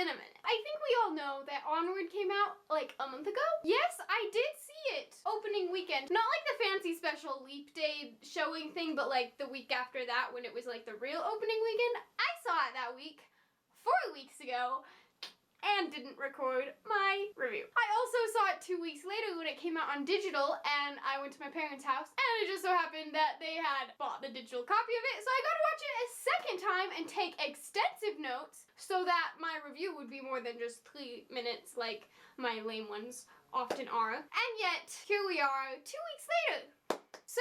in a minute. I think we all know that Onward came out like a month ago. Yes, I did see it opening weekend. Not like the fancy special Leap Day showing thing, but like the week after that when it was like the real opening weekend. I saw it that week, 4 weeks ago, and didn't record my review. I also saw it 2 weeks later when it came out on digital, and I went to my parents' house, and it just so happened that they had bought the digital copy of it, so I got to watch it a second time and take extensive notes so that my review would be more than just 3 minutes like my lame ones often are. And yet, here we are 2 weeks later. So,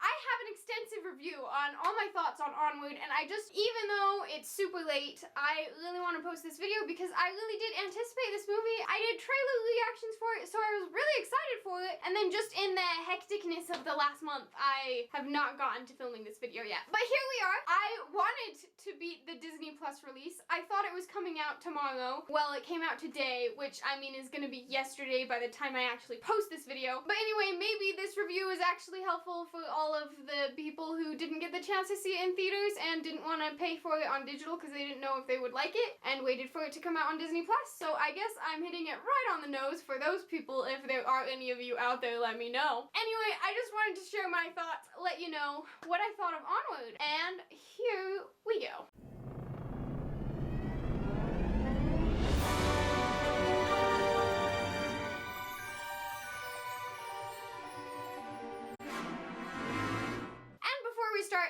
I have an extensive review on all my thoughts on Onward, and I just, even though it's super late, I really want to post this video because I really did anticipate this movie. I did trailer reactions for it, so I was really excited for it, and then just in the hecticness of the last month, I have not gotten to filming this video yet. But here we are. I wanted to beat the Disney Plus release. I thought it was coming out tomorrow. Well, it came out today, which I mean is gonna be yesterday by the time I actually post this video. But anyway, maybe this review is actually helpful for all of the people who didn't get the chance to see it in theaters and didn't want to pay for it on digital because they didn't know if they would like it and waited for it to come out on Disney Plus. So I guess I'm hitting it right on the nose for those people. If there are any of you out there, let me know. Anyway, I just wanted to share my thoughts, let you know what I thought of Onward, and here we go.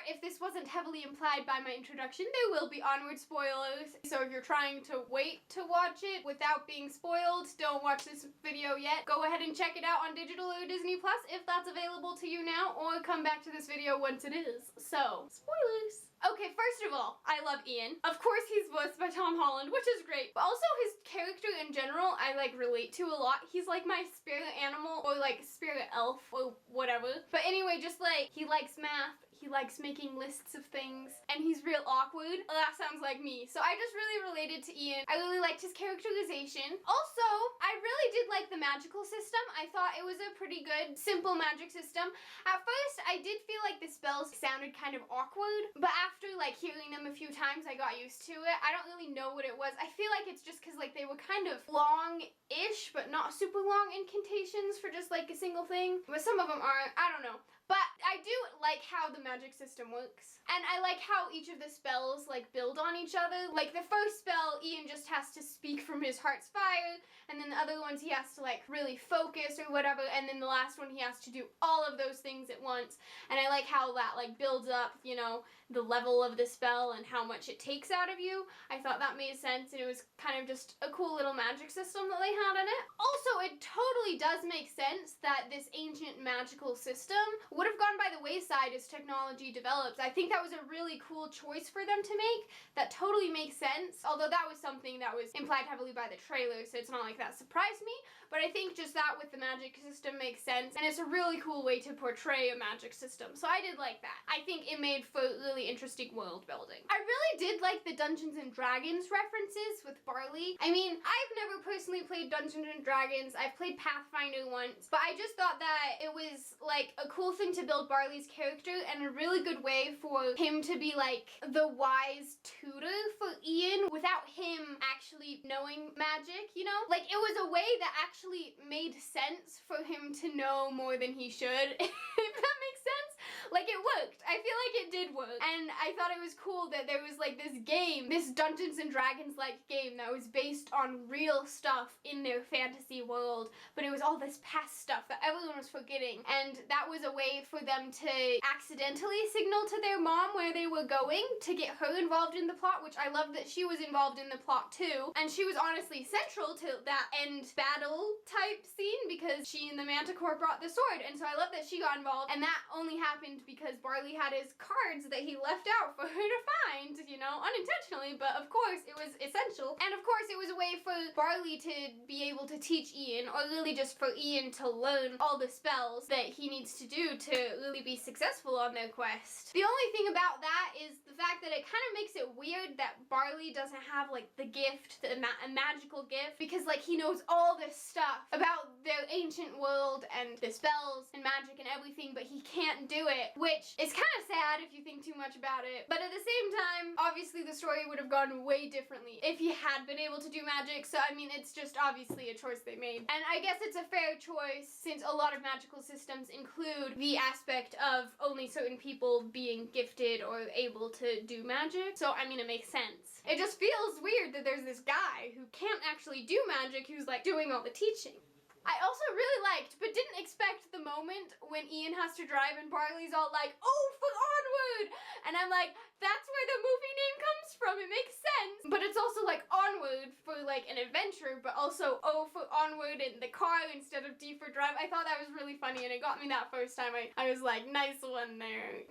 If this wasn't heavily implied by my introduction, there will be Onward spoilers. So if you're trying to wait to watch it without being spoiled, don't watch this video yet. Go ahead and check it out on digital or Disney Plus if that's available to you now, or come back to this video once it is. So, spoilers. Okay, first of all, I love Ian. Of course he's voiced by Tom Holland, which is great. But also his character in general, I like relate to a lot. He's like my spirit animal, or like spirit elf, or whatever. But anyway, just like, he likes math, he likes making lists of things, and he's real awkward. That sounds like me. So I just really related to Ian. I really liked his characterization. Also, I really did like the magical system. I thought it was a pretty good, simple magic system. At first, I did feel like the spells sounded kind of awkward, but after like hearing them a few times, I got used to it. I don't really know what it was. I feel like it's just because like they were kind of long-ish, but not super long incantations for just like a single thing. But some of them aren't. I don't know. But I do like how the magic system works. And I like how each of the spells like build on each other. Like the first spell, Ian just has to speak from his heart's fire, and then the other ones he has to like really focus or whatever, and then the last one he has to do all of those things at once. And I like how that like builds up, you know, the level of the spell and how much it takes out of you. I thought that made sense, and it was kind of just a cool little magic system that they had in it. Also, it totally does make sense that this ancient magical system would have gone by the wayside as technology develops. I think that was a really cool choice for them to make. That totally makes sense, although that was something that was implied heavily by the trailer, so it's not like that surprised me. But I think just that with the magic system makes sense, and it's a really cool way to portray a magic system, so I did like that. I think it made for really interesting world building. I really did like the Dungeons and Dragons references with Barley. I mean, I've never personally played Dungeons and Dragons. I've played Pathfinder once, but I just thought that it was like a cool thing to build Barley's character, and a really good way for him to be like the wise tutor for Ian without him actually knowing magic, you know? Like, it was a way that actually made sense for him to know more than he should, if that makes sense. Like, it worked. I feel like it did work. And I thought it was cool that there was like this game, this Dungeons and Dragons like game that was based on real stuff in their fantasy world, but it was all this past stuff that everyone was forgetting, and that was a way for them to accidentally signal to their mom where they were going to get her involved in the plot, which I love that she was involved in the plot too. And she was honestly central to that end battle type scene because she and the Manticore brought the sword, and so I love that she got involved, and that only happened because Barley had his cards that he left out for her to find, you know, unintentionally, but of course it was essential. And of course it was a way for Barley to be able to teach Ian, or really just for Ian to learn all the spells that he needs to do to really be successful on their quest. The only thing about that is the fact that it kind of makes it weird that Barley doesn't have like the gift, a magical gift, because like he knows all this stuff about the ancient world and the spells and magic and everything, but he can't do it, which is kind of sad if you think too much about it. But at the same time, obviously the story would have gone way differently if he had been able to do magic, so I mean, it's just obviously a choice they made. And I guess it's a fair choice since a lot of magical systems include the aspect of only certain people being gifted or able to do magic, so I mean, it makes sense. It just feels weird that there's this guy who can't actually do magic who's like doing all the teaching. I also really liked, but didn't expect the moment when Ian has to drive and Barley's all like, oh, for Onward! And I'm like, that's where the movie name comes from, it makes sense. But it's also like Onward for like an adventure, but also O for Onward and the car instead of D for drive. I thought that was really funny and it got me that first time. I was like, nice one there.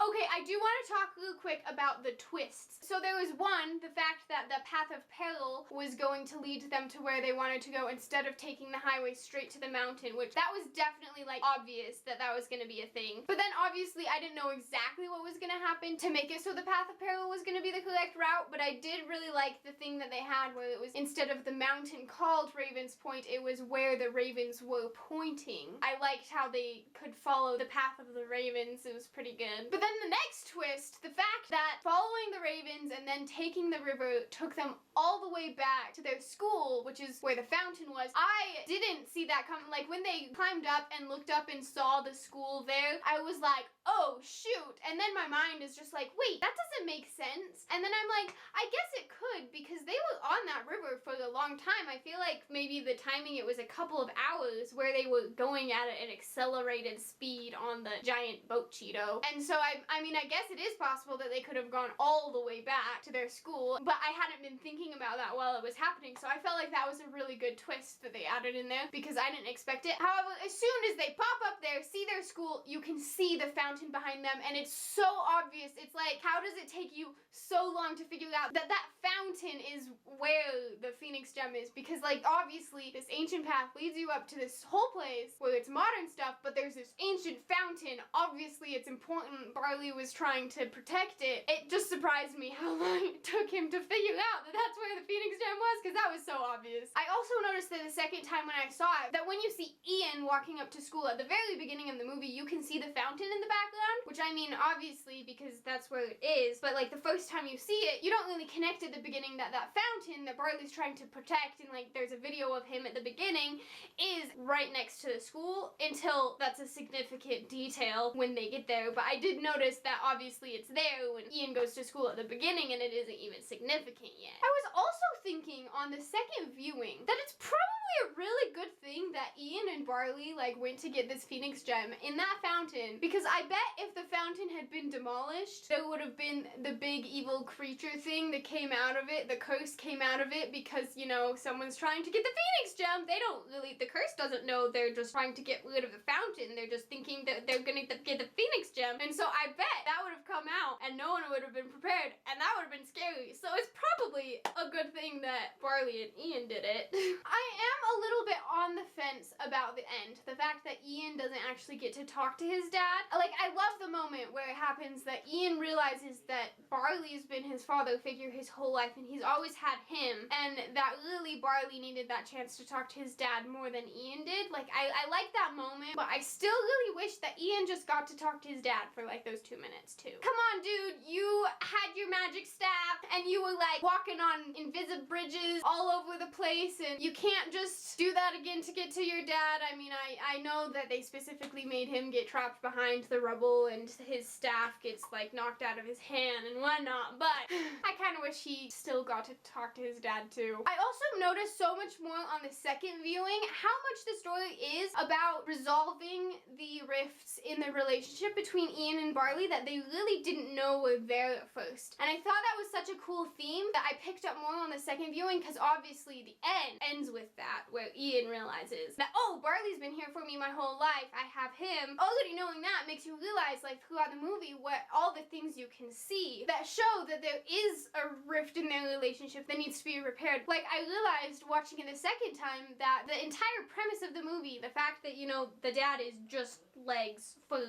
Okay, I do want to talk real quick about the twists. So there was one, the fact that the path of peril was going to lead them to where they wanted to go instead of taking the highway straight to the mountain, which that was definitely like obvious that that was going to be a thing. But then obviously I didn't know exactly what was going to happen to make it so the path of peril was going to be the correct route, but I did really like the thing that they had where it was instead of the mountain called Raven's Point, it was where the ravens were pointing. I liked how they could follow the path of the ravens. It was pretty good. But then the next twist, the fact that following the ravens and then taking the river took them all the way back to their school, which is where the fountain was. I didn't see that coming. Like when they climbed up and looked up and saw the school there, I was like, oh shoot. And then my mind is just like, wait, that doesn't make sense. And then I'm like, I guess it could because they were on that river for a long time. I feel like maybe the timing, it was a couple of hours where they were going at an accelerated speed on the giant boat Cheeto. And so I mean, I guess it is possible that they could have gone all the way back to their school, but I hadn't been thinking about that while it was happening, so I felt like that was a really good twist that they added in there because I didn't expect it. However, as soon as they pop up there, see their school, you can see the fountain behind them, and it's so obvious. It's like, how does it take you so long to figure out that that fountain is where the Phoenix Gem is? Because like, obviously, this ancient path leads you up to this whole place where it's modern stuff, but there's this ancient fountain. Obviously, it's important. Barley was trying to protect it. It just surprised me how long it took him to figure out that that's where the Phoenix Gem was, because that was so obvious. I also noticed that the second time when I saw it, that when you see Ian walking up to school at the very beginning of the movie, you can see the fountain in the background, which I mean, obviously, because that's where it is, but like the first time you see it, you don't really connect at the beginning that that fountain that Barley's trying to protect, and like there's a video of him at the beginning, is right next to the school until that's a significant detail when they get there. But I did notice that obviously it's there when Ian goes to school at the beginning and it isn't even significant yet. I was also thinking on the second viewing that it's probably a really good thing that Ian and Barley like went to get this Phoenix Gem in that fountain, because I bet if the fountain had been demolished, there would have been the big evil creature thing that came out of it. The curse came out of it because, you know, someone's trying to get the Phoenix Gem. They don't really, the curse doesn't know they're just trying to get rid of the fountain. They're just thinking that they're gonna get the Phoenix Gem. And so I bet that would have come out and no one would have been prepared, and that would have been scary. So it's probably a good thing that Barley and Ian did it. I am a little bit on the fence about the end. The fact that Ian doesn't actually get to talk to his dad. Like, I love the moment where it happens that Ian realizes that Barley's been his father figure his whole life and he's always had him, and that really Barley needed that chance to talk to his dad more than Ian did. Like, I like that moment, but I still really wish that Ian just got to talk to his dad for like those 2 minutes too. Come on, dude, you had your magic staff and you were like walking on invisible bridges all over the place, and you can't just do that again to get to your dad. I mean, I know that they specifically made him get trapped behind the rubble and his staff gets like knocked out of his hand and whatnot, but I kind of wish he still got to talk to his dad too. I also noticed so much more on the second viewing how much the story is about resolving the rifts in the relationship between Ian and Barley that they really didn't know were there at first. And I thought that was such a cool theme that I picked up more on the second viewing, because obviously the end ends with that, where Ian realizes that, oh, Barley's been here for me my whole life, I have him. Already knowing that makes you realize, like, throughout the movie, what all the things you can see that show that there is a rift in their relationship that needs to be repaired. Like, I realized watching it the second time that the entire premise of the movie, the fact that, you know, the dad is just legs for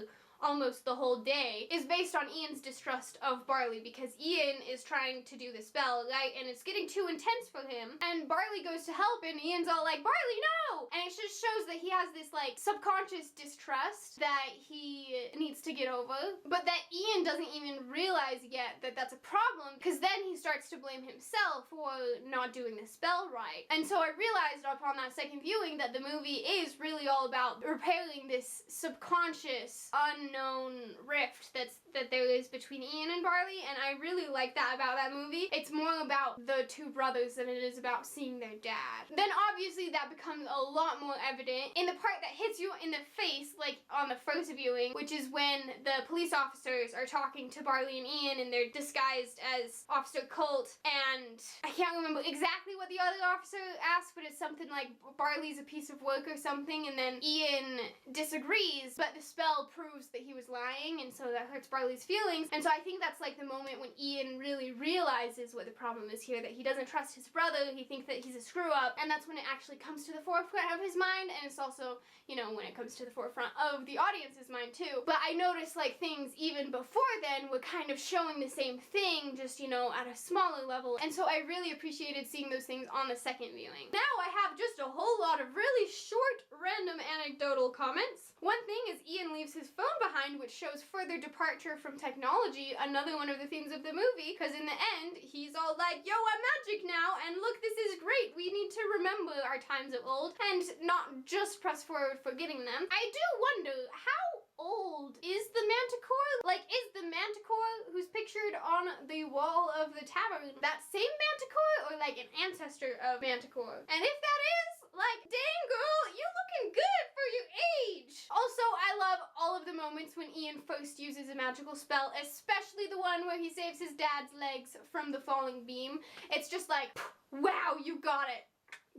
almost the whole day is based on Ian's distrust of Barley, because Ian is trying to do the spell, right, and it's getting too intense for him, and Barley goes to help, and Ian's all like, Barley, no! And it just shows that he has this, like, subconscious distrust that he needs to get over, but that Ian doesn't even realize yet that that's a problem, because then he starts to blame himself for not doing the spell right. And so I realized upon that second viewing that the movie is really all about repairing this subconscious, unknown rift that there is between Ian and Barley, and I really like that about that movie. It's more about the two brothers than it is about seeing their dad. Then obviously that becomes a lot more evident in the part that hits you in the face, like on the first viewing, which is when the police officers are talking to Barley and Ian, and they're disguised as Officer Colt, and I can't remember exactly what the other officer asked, but it's something like Barley's a piece of work or something, and then Ian disagrees, but the spell proves that he was lying, and so that hurts Barley's feelings. And so I think that's like the moment when Ian really realizes what the problem is here, that he doesn't trust his brother, he thinks that he's a screw up, and that's when it actually comes to the forefront of his mind, and it's also, you know, when it comes to the forefront of the audience's mind too. But I noticed like things even before then were kind of showing the same thing, just, you know, at a smaller level, and so I really appreciated seeing those things on the second viewing. Now I have just a whole lot of really short, random anecdotal comments. One thing is Ian leaves his phone behind, which shows further departure from technology, another one of the themes of the movie, because in the end, he's all like, yo, I'm magic now, and look, this is great, we need to remember our times of old, and not just press forward forgetting them. I do wonder, how old is the Manticore? Like, is the Manticore who's pictured on the wall of the tavern that same Manticore, or like an ancestor of Manticore? And if that is, like, dang girl, you looking good for your age! Also, I love all of the moments when Ian first uses a magical spell, especially the one where he saves his dad's legs from the falling beam. It's just like, wow, you got it.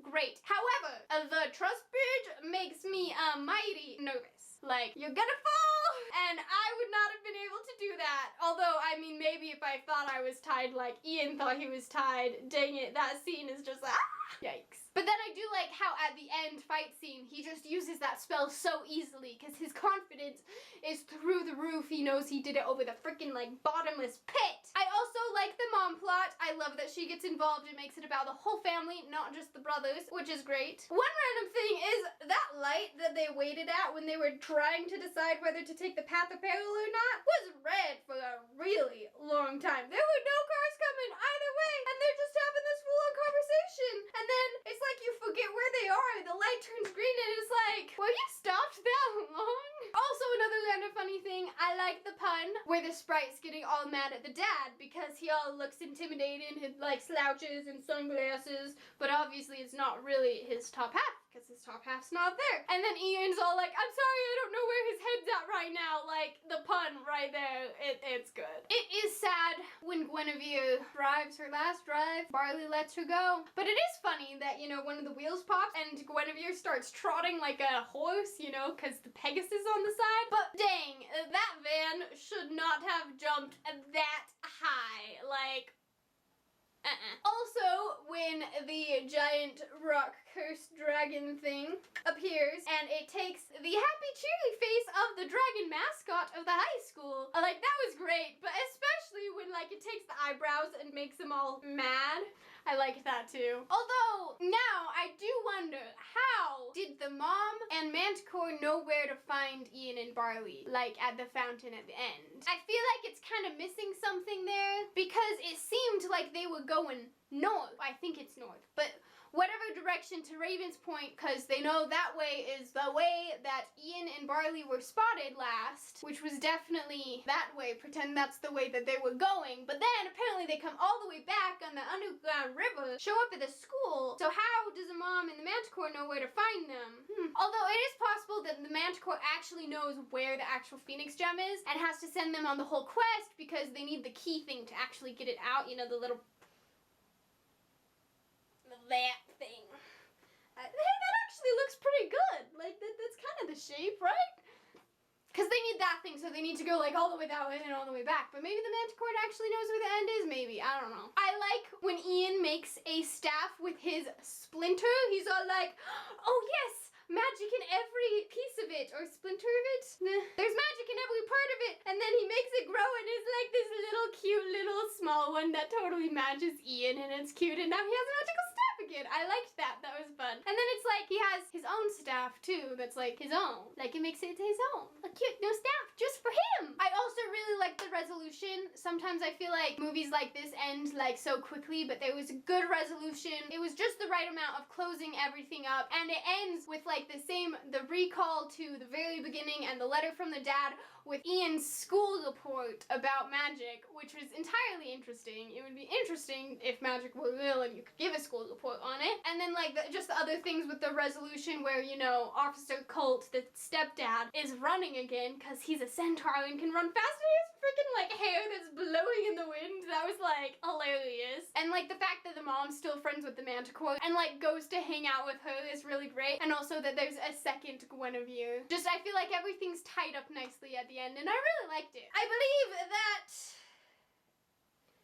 Great. However, the trust bridge makes me mighty nervous. Like, you're gonna fall, and I would not have been able to do that. Although, I mean, maybe if I thought I was tied like Ian thought he was tied, dang it, that scene is just like, yikes. But then I do like how at the end fight scene, he just uses that spell so easily, because his confidence is through the roof. He knows he did it over the freaking, like, bottomless pit. I also like the mom plot. I love that she gets involved and makes it about the whole family, not just the brothers, which is great. One random thing is that light that they waited at when they were trying to decide whether to take the path of peril or not was red for a really long time. There were no cars coming either way, and they're just having this full-on conversation. And then it's like you forget where they are. The light turns green and it's like, were you stopped that long? Also, another random funny thing, I like the pun where the sprite's getting all mad at the dad because he all looks intimidating, he like slouches and sunglasses, but obviously it's not really his top half, because his top half's not there. And then Ian's all like, I'm sorry, I don't know where his head's at right now. Like, the pun right there, it's good. It is sad when Guinevere drives her last drive, Barley lets her go. But it is funny that, you know, one of the wheels pops and Guinevere starts trotting like a horse, you know, because the Pegasus on the side. But dang, that van should not have jumped that high. Like, Also, when the giant rock cursed dragon thing appears and it takes the happy cheery face of the dragon mascot of the high school, like, that was great, but especially when, like, it takes the eyebrows and makes them all mad. I liked that too. Although, now I do wonder, how did the mom and Manticore know where to find Ian and Barley, like at the fountain at the end? I feel like it's kind of missing something there, because it seemed like they were going north. I think it's north, but whatever direction to Raven's Point, because they know that way is the way that Ian and Barley were spotted last, which was definitely that way. Pretend that's the way that they were going. But then apparently they come all the way back on the underground river, show up at the school. So how does the mom and the Manticore know where to find them? Although it is possible that the Manticore actually knows where the actual Phoenix Gem is and has to send them on the whole quest because they need the key thing to actually get it out, you know, the little that thing. Hey, that actually looks pretty good. Like, that's kind of the shape, right? Because they need that thing, so they need to go, like, all the way that way and all the way back. But maybe the Manticore actually knows where the end is? Maybe. I don't know. I like when Ian makes a staff with his splinter. He's all like, oh, yes, magic in every piece of it or splinter of it. There's magic in every part of it, and then he makes it grow and it's like this little cute little small one that totally matches Ian, and it's cute, and now he has a magical staff again. I liked that. That was fun. And then it's like he has his own staff too that's like his own. Like it makes it his own. A cute new staff just for him. I also really like the resolution. Sometimes I feel like movies like this end like so quickly, but there was a good resolution. It was just the right amount of closing everything up, and it ends with like the recall to the very beginning and the letter from the dad with Ian's school report about magic, which was entirely interesting. It would be interesting if magic were real and you could give a school report on it. And then like just the other things with the resolution where, you know, Officer Colt, the stepdad, is running again because he's a centaur and can run faster. His freaking like hair that's blowing in the wind. That was like hilarious. And like the fact that the mom's still friends with the Manticore and like goes to hang out with her is really great. And also that there's a second Guinevere. Just I feel like everything's tied up nicely at the end, and I really liked it. I believe that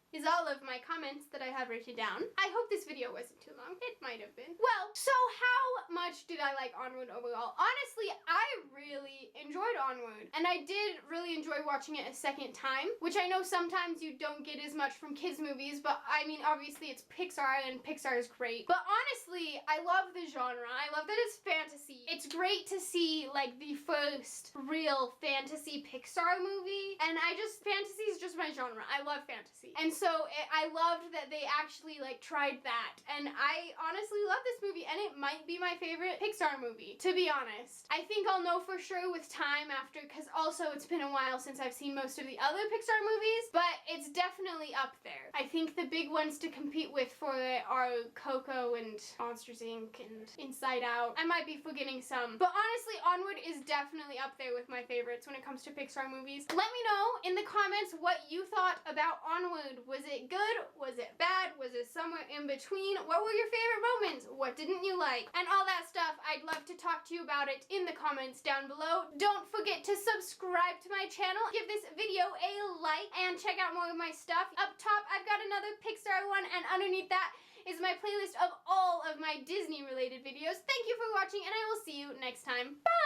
is all of my comments that I have written down. I hope this video wasn't too long. It might have been. Well, so how much did I like Onward overall? Honestly, I really enjoyed Onward, and I did really enjoy watching it a second time, which I know sometimes you don't get as much from kids movies, but I mean, obviously it's Pixar, and Pixar is great. But honestly, I love the genre. I love that it's fantasy. It's great to see like the first real fantasy Pixar movie, and fantasy is just my genre. I love fantasy. And so I loved that they actually like tried that, and I honestly love this movie, and it might be my favorite Pixar movie, to be honest. I think I'll know for sure with time after, because also it's been a while since I've seen most of the other Pixar movies, but it's definitely up there. I think the big ones to compete with for it are Coco and Monsters Inc. and Inside Out. I might be forgetting some, but honestly Onward is definitely up there with my favorites when it comes to Pixar movies. Let me know in the comments what you thought about Onward. Was it good? Was it bad? Was it somewhere in between? What were your favorite moments? What didn't you like? And all that stuff. I'd love to talk to you about it in the comments down below. Don't forget to subscribe to my channel. Give this video a like and check out more of my stuff. Up top, I've got another Pixar one, and underneath that is my playlist of all of my Disney related videos. Thank you for watching, and I will see you next time. Bye!